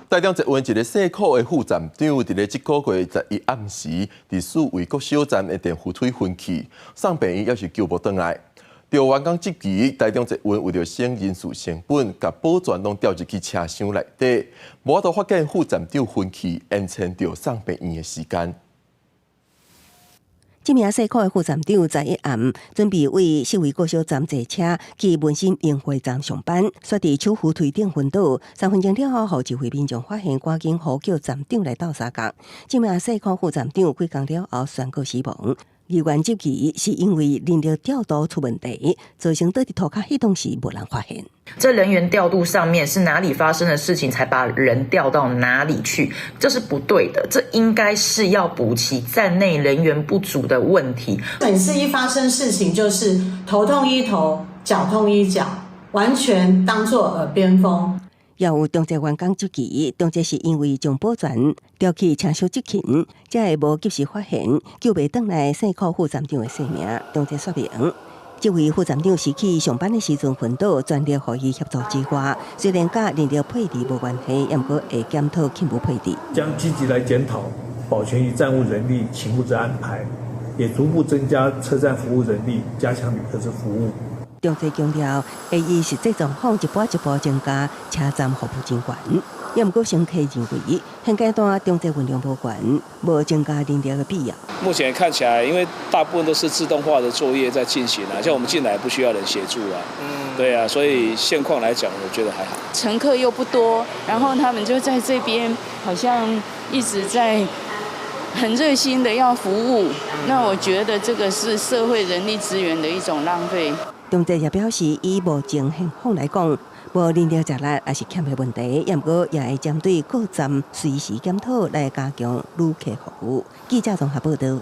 台中捷运一个细库的副站长，伫咧即个月11暗时，伫四维国小站的电扶梯分去，送病院也是救无倒来。着员工即期，台中捷运为着省人事成本，甲保全拢调入去车厢内底，无法度发现副站长分去，延长着送病院的时间。这名细库的副站长11暗准备为四维国小站坐车去文心烟花站上班，却伫手扶梯顶昏倒。3分钟了后，后指挥民众发现，赶紧呼叫站长来斗相共。这名细库副站长几工了后宣告死亡。议员质疑是因为人力调度出问题，造成倒伫涂骹系统时无人发现。这人员调度上面是哪里发生的事情，才把人调到哪里去，这是不对的。这应该是要补齐站内人员不足的问题。每次一发生事情，就是头痛医头，脚痛医脚，完全当作耳边风。也有中捷员工质疑，中捷是因为将保全调去车厢执勤，才会无及时发现救袂倒来细库副站长的性命。中捷说明，这位副站长是去上班的时阵昏倒，专列予伊协助之外，虽然甲人力配置无关系，也毋过会检讨勤务配置，将积极来检讨保全与站务人力勤务之安排，也逐步增加车站服务人力，加强旅客之服务。中捷强调，会以实际状况一步一步增加车站服务增权。也毋过，乘客认为现阶段中捷运量无悬，无增加人力的必要。目前看起来，因为大部分都是自动化的作业在进行啊，像我们进来不需要人协助啊。对啊，所以现况来讲，我觉得还好。乘客又不多，然后他们就在这边好像一直在很热心的要服务。那我觉得这个是社会人力资源的一种浪费。中捷也表示，以目前现况来讲，无人力值力也是欠的问题，也毋过也会针对各站随时检讨来加强旅客服务。记者综合报道。